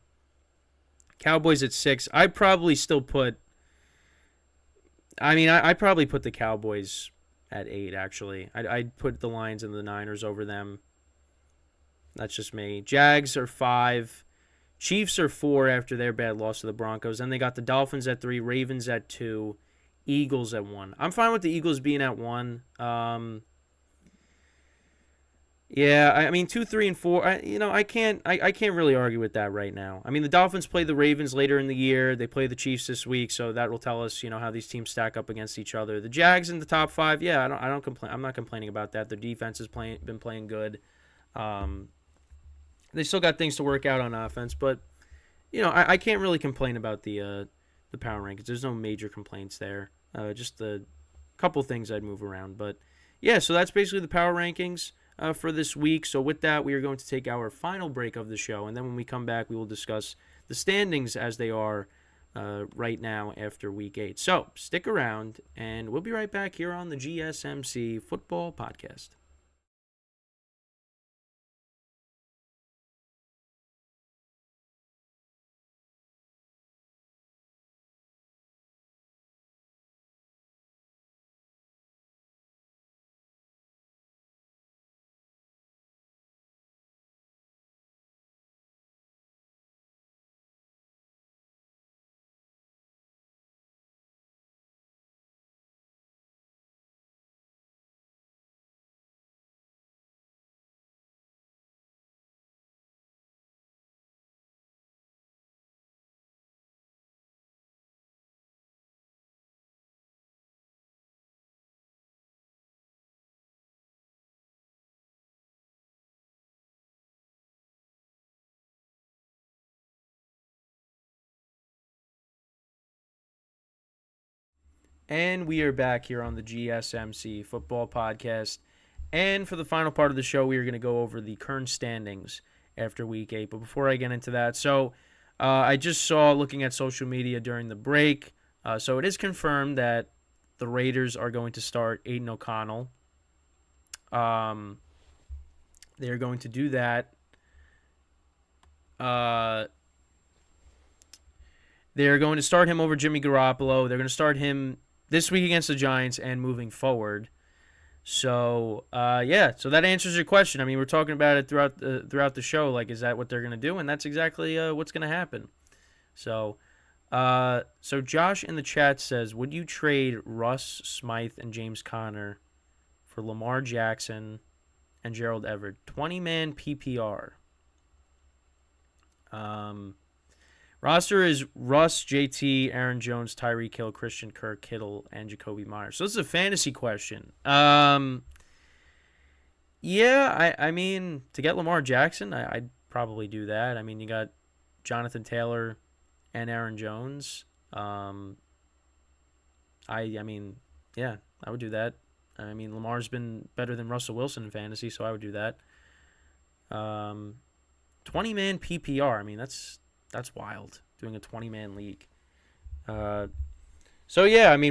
Cowboys at 6. I'd probably still put... I'd probably put the Cowboys at 8, actually. I'd put the Lions and the Niners over them. That's just me. Jags are 5. Chiefs are 4 after their bad loss to the Broncos. Then they got the Dolphins at 3, Ravens at 2, Eagles at 1. I'm fine with the Eagles being at 1. Yeah, I mean 2, 3, and 4. I can't really argue with that right now. I mean the Dolphins play the Ravens later in the year. They play the Chiefs this week, so that will tell us how these teams stack up against each other. The Jags in the top 5. Yeah, I don't complain. I'm not complaining about that. Their defense has been playing good. They still got things to work out on offense, but I can't really complain about the power rankings. There's no major complaints there. Just a couple things I'd move around, but yeah. So that's basically the power rankings for this week. So with that, we are going to take our final break of the show, and then when we come back, we will discuss the standings as they are right now after Week 8. So stick around, and we'll be right back here on the GSMC Football Podcast. And we are back here on the GSMC Football Podcast. And for the final part of the show, we are going to go over the current standings after Week 8. But before I get into that, I just saw, looking at social media during the break, so it is confirmed that the Raiders are going to start AidanO'Connell. They're going to do that. They're going to start him over Jimmy Garoppolo. They're going to start him this week against the Giants and moving forward. So, so that answers your question. I mean, we're talking about it throughout the show. Like, is that what they're going to do? And that's exactly what's going to happen. So Josh in the chat says, would you trade Russ, Smythe, and James Conner for Lamar Jackson and Gerald Everett? 20-man PPR. Roster is Russ, JT, Aaron Jones, Tyreek Hill, Christian Kirk, Kittle, and Jacoby Myers. So this is a fantasy question. I mean, to get Lamar Jackson, I'd probably do that. I mean, you got Jonathan Taylor and Aaron Jones. I would do that. I mean, Lamar's been better than Russell Wilson in fantasy, so I would do that. 20-man PPR. I mean, that's wild, doing a 20-man league.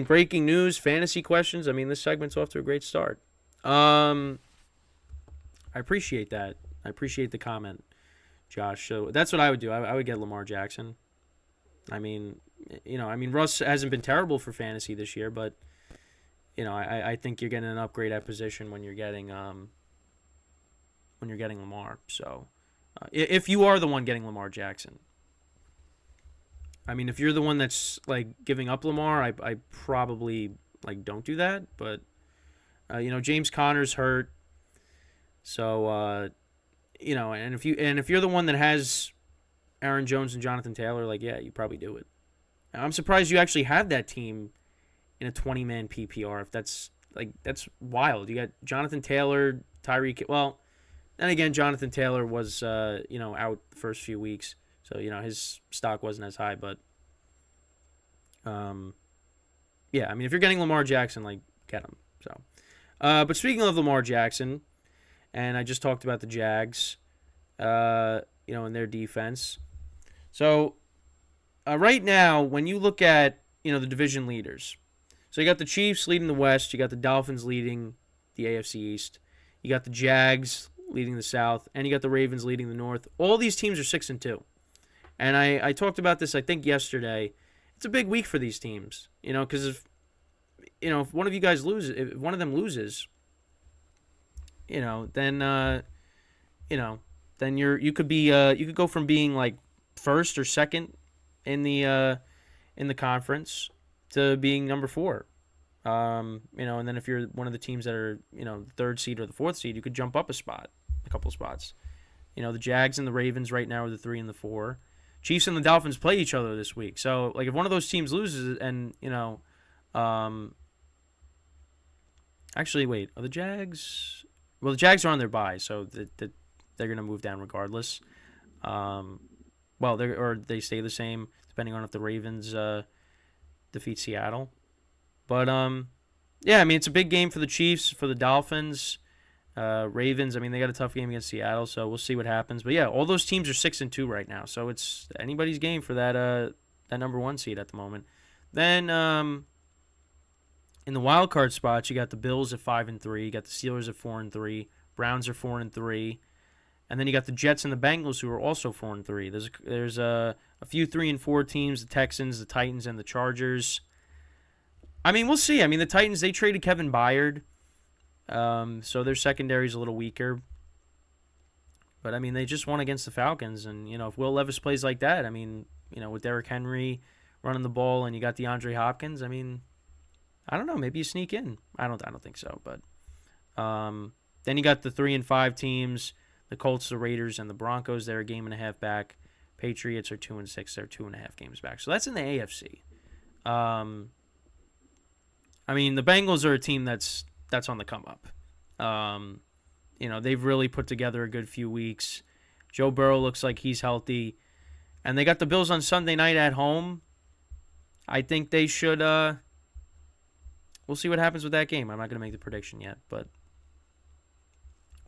Breaking news, fantasy questions. I mean, this segment's off to a great start. I appreciate that. I appreciate the comment, Josh. So that's what I would do. I would get Lamar Jackson. I mean, Russ hasn't been terrible for fantasy this year, but, I think you're getting an upgrade at position when you're getting Lamar. So if you are the one getting Lamar Jackson. I mean, if you're the one that's, giving up Lamar, I probably, don't do that. But, James Conner's hurt. So, and if you're the one that has Aaron Jones and Jonathan Taylor, you probably do it. I'm surprised you actually have that team in a 20-man PPR. If that's wild. You got Jonathan Taylor, Tyreek. Well, then again, Jonathan Taylor was, out the first few weeks. So, his stock wasn't as high, but, if you're getting Lamar Jackson, get him. So, but speaking of Lamar Jackson, and I just talked about the Jags, and their defense. So, right now, when you look at, the division leaders, so you got the Chiefs leading the West, you got the Dolphins leading the AFC East, you got the Jags leading the South, and you got the Ravens leading the North. All these teams are 6-2. And I talked about this, I think, yesterday. It's a big week for these teams, because if one of you guys loses, if one of them loses, then you could go from being first or second in the conference to being number 4. And then if you're one of the teams that are, the 3rd seed or the 4th seed, you could jump up a couple spots. The Jags and the Ravens right now are the 3 and the 4. Chiefs and the Dolphins play each other this week. So, if one of those teams loses and, actually, wait, are the Jags? Well, the Jags are on their bye, so they're going to move down regardless. They stay the same, depending on if the Ravens defeat Seattle. But, it's a big game for the Chiefs, for the Dolphins. Ravens, they got a tough game against Seattle, so we'll see what happens. But, all those teams are 6-2 right now, so it's anybody's game for that number 1 seed at the moment. Then in the wild card spots, you got the Bills at 5-3, you got the Steelers at 4-3, Browns are 4-3, and then you got the Jets and the Bengals who are also 4-3. There's a few 3-4 teams: the Texans, the Titans, and the Chargers. We'll see. The Titans, they traded Kevin Byard. So their secondary is a little weaker. But, they just won against the Falcons. And, if Will Levis plays like that, with Derrick Henry running the ball and you got DeAndre Hopkins, I don't know. Maybe you sneak in. I don't think so. But then you got the 3-5 teams, the Colts, the Raiders, and the Broncos. They're a game and a half back. Patriots are 2-6. They're 2.5 games back. So that's in the AFC. The Bengals are a team that's on the come up. They've really put together a good few weeks. Joe Burrow looks like he's healthy. And they got the Bills on Sunday night at home. I think they should we'll see what happens with that game. I'm not going to make the prediction yet, but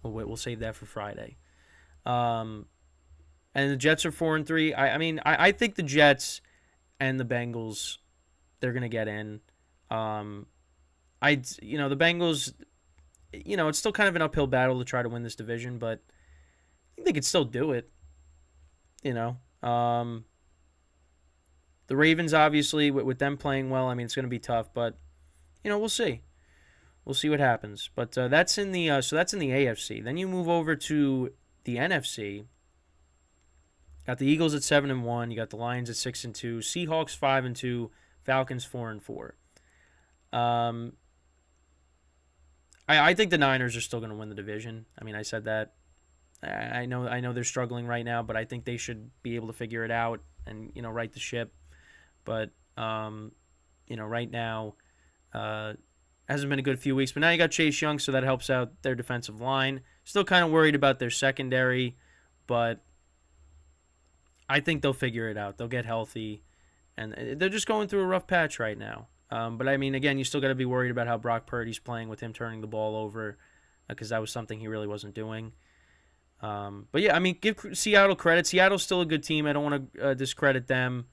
we'll save that for Friday. And the Jets are 4-3. I think the Jets and the Bengals, they're going to get in. The Bengals, it's still kind of an uphill battle to try to win this division, but I think they could still do it. The Ravens, obviously, with them playing well, it's going to be tough, but we'll see. We'll see what happens. But that's in the AFC. Then you move over to the NFC. Got the Eagles at 7-1. You got the Lions at 6-2. Seahawks 5-2. Falcons 4-4. I think the Niners are still going to win the division. I said that. I know they're struggling right now, but I think they should be able to figure it out and right the ship. But right now hasn't been a good few weeks. But now you got Chase Young, so that helps out their defensive line. Still kind of worried about their secondary, but I think they'll figure it out. They'll get healthy, and they're just going through a rough patch right now. But again, you still got to be worried about how Brock Purdy's playing with him turning the ball over, because that was something he really wasn't doing. But yeah, give Seattle credit. Seattle's still a good team. I don't want to discredit them.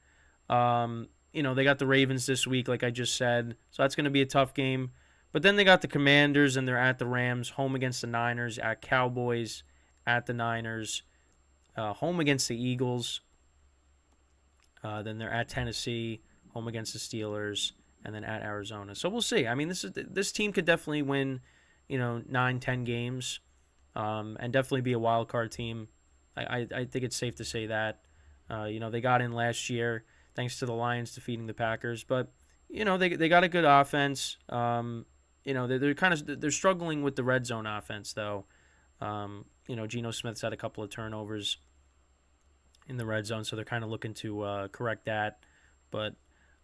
They got the Ravens this week, like I just said, so that's going to be a tough game. But then they got the Commanders, and they're at the Rams, home against the Niners, at Cowboys, at the Niners, home against the Eagles. Then they're at Tennessee, home against the Steelers, and then at Arizona. So we'll see. This team could definitely win, 9-10 games, and definitely be a wild card team. I think it's safe to say that. They got in last year thanks to the Lions defeating the Packers, but they got a good offense. They're struggling with the red zone offense though. Geno Smith's had a couple of turnovers in the red zone, so they're kind of looking to correct that. But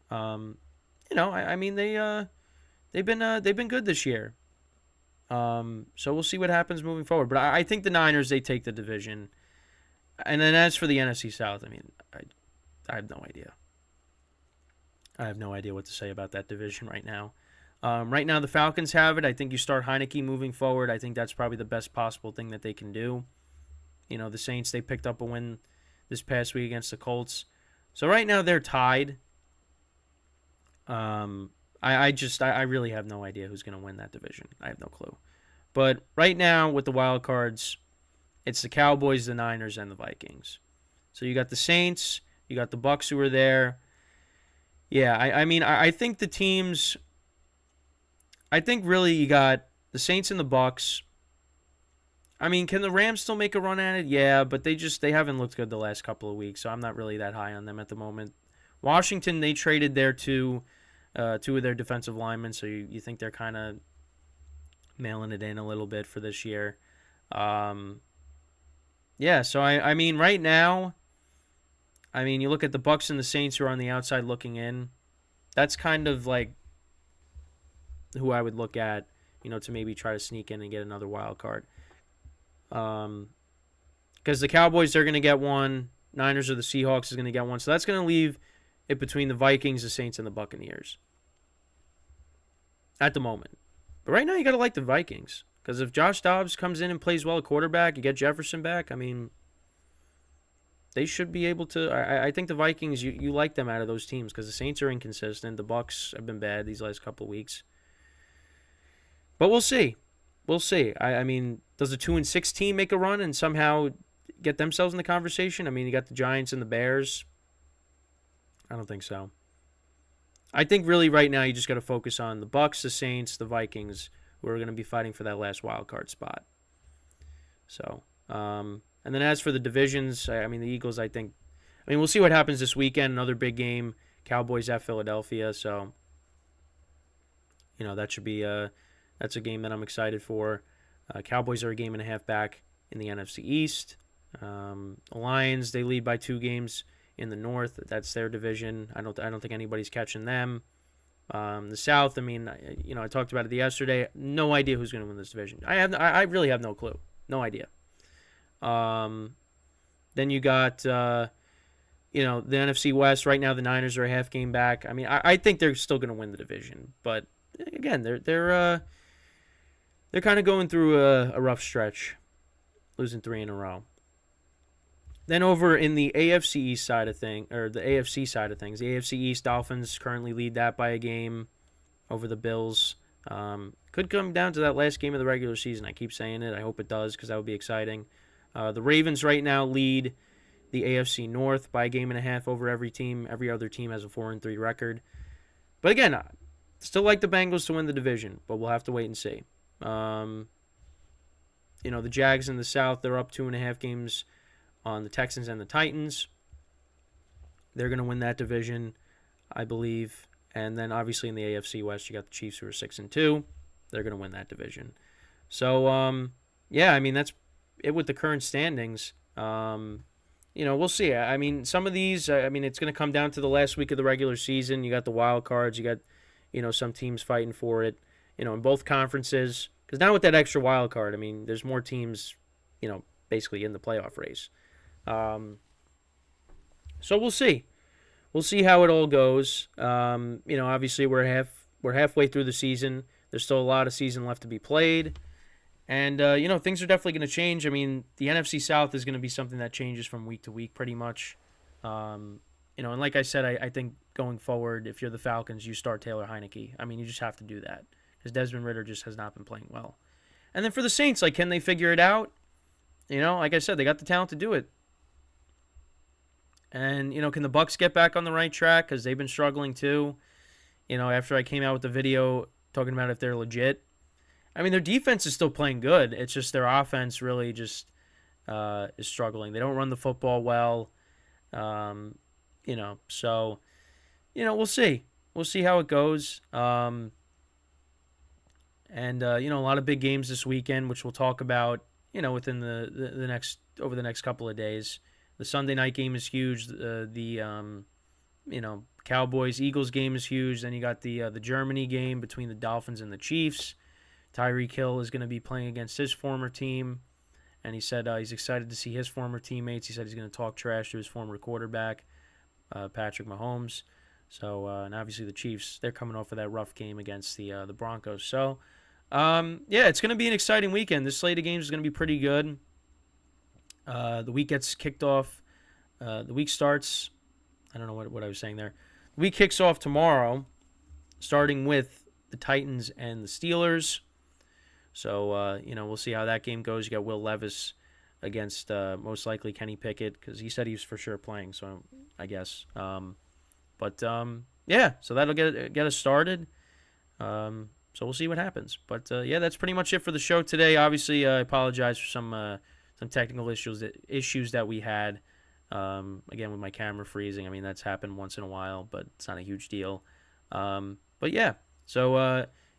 they've been good this year. So we'll see what happens moving forward. But I think the Niners, they take the division. And then as for the NFC South, I have no idea. I have no idea what to say about that division right now. Right now, the Falcons have it. I think you start Heineke moving forward. I think that's probably the best possible thing that they can do. The Saints, they picked up a win this past week against the Colts. So right now, they're tied. I really have no idea who's going to win that division. I have no clue. But right now, with the wild cards, it's the Cowboys, the Niners, and the Vikings. So you got the Saints, you got the Bucs who are there. Yeah, I think the teams. I think really you got the Saints and the Bucs. Can the Rams still make a run at it? Yeah, but they haven't looked good the last couple of weeks, so I'm not really that high on them at the moment. Washington, they traded their two of their defensive linemen, so you think they're kind of mailing it in a little bit for this year. Yeah, so right now, you look at the Bucs and the Saints who are on the outside looking in. That's kind of like who I would look at, to maybe try to sneak in and get another wild card. Because the Cowboys, they're going to get one. Niners or the Seahawks is going to get one. So that's going to leave it between the Vikings, the Saints, and the Buccaneers at the moment. But right now, you got to like the Vikings. Because if Josh Dobbs comes in and plays well at quarterback, you get Jefferson back, they should be able to. I think the Vikings, you like them out of those teams because the Saints are inconsistent. The Bucs have been bad these last couple of weeks. But we'll see. We'll see. Does a 2-6 team make a run and somehow get themselves in the conversation? You got the Giants and the Bears. I don't think so. I think really right now you just got to focus on the Bucs, the Saints, the Vikings, who are going to be fighting for that last wild card spot. So, and then as for the divisions, the Eagles, I think, we'll see what happens this weekend. Another big game, Cowboys at Philadelphia. So, that should be that's a game that I'm excited for. Cowboys are a game and a half back in the NFC East. The Lions, they lead by 2 games in the North. That's their division. I don't think anybody's catching them. The South, I talked about it yesterday. No idea who's going to win this division. I really have no clue. No idea. Then you got, the NFC West. Right now, the Niners are a half game back. I think they're still going to win the division, but again, they're kind of going through a rough stretch, losing 3 in a row. Then over in the AFC East side of things, or the AFC side of things, the AFC East Dolphins currently lead that by a game over the Bills. Could come down to that last game of the regular season. I keep saying it. I hope it does because that would be exciting. The Ravens right now lead the AFC North by a game and a half over every team. Every other team has a 4-3 record. But again, I still like the Bengals to win the division, but we'll have to wait and see. The Jags in the South, they're up 2.5 games on the Texans and the Titans. They're going to win that division, I believe. And then obviously in the AFC West, you got the Chiefs who are 6-2. They're going to win that division. So, that's it with the current standings. We'll see. I mean, some of these, it's going to come down to the last week of the regular season. You got the wild cards. You got, some teams fighting for it, in both conferences. Because now with that extra wild card, there's more teams, basically in the playoff race. So we'll see. We'll see how it all goes. Obviously we're halfway through the season. There's still a lot of season left to be played. And, things are definitely going to change. The NFC South is going to be something that changes from week to week pretty much. And like I said, I think going forward, if you're the Falcons, you start Taylor Heineke. You just have to do that because Desmond Ridder just has not been playing well. And then for the Saints, can they figure it out? Like I said, they got the talent to do it. And, can the Bucs get back on the right track because they've been struggling too? After I came out with the video talking about if they're legit. Their defense is still playing good. It's just their offense really just is struggling. They don't run the football well. So, we'll see. We'll see how it goes. A lot of big games this weekend, which we'll talk about, within over the next couple of days. The Sunday night game is huge. The Cowboys-Eagles game is huge. Then you got the Germany game between the Dolphins and the Chiefs. Tyreek Hill is going to be playing against his former team, and he said he's excited to see his former teammates. He said he's going to talk trash to his former quarterback, Patrick Mahomes. So, and obviously the Chiefs, they're coming off of that rough game against the Broncos. So, it's going to be an exciting weekend. This slate of games is going to be pretty good. The week gets kicked off. The week starts. I don't know what I was saying there. The week kicks off tomorrow, starting with the Titans and the Steelers. So, we'll see how that game goes. You got Will Levis against most likely Kenny Pickett because he said he was for sure playing, so I guess. So that'll get us started. So we'll see what happens. But, that's pretty much it for the show today. Obviously, I apologize for some technical issues that we had. Again, with my camera freezing. That's happened once in a while, but it's not a huge deal. So,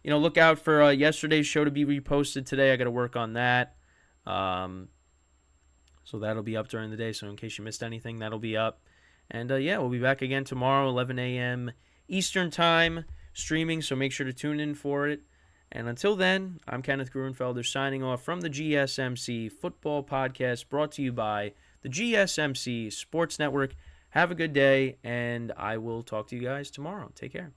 look out for yesterday's show to be reposted today. I got to work on that. So that'll be up during the day. So in case you missed anything, that'll be up. And, we'll be back again tomorrow, 11 a.m. Eastern Time, streaming. So make sure to tune in for it. And until then, I'm Kenneth Gruenfelder signing off from the GSMC Football Podcast brought to you by the GSMC Sports Network. Have a good day, and I will talk to you guys tomorrow. Take care.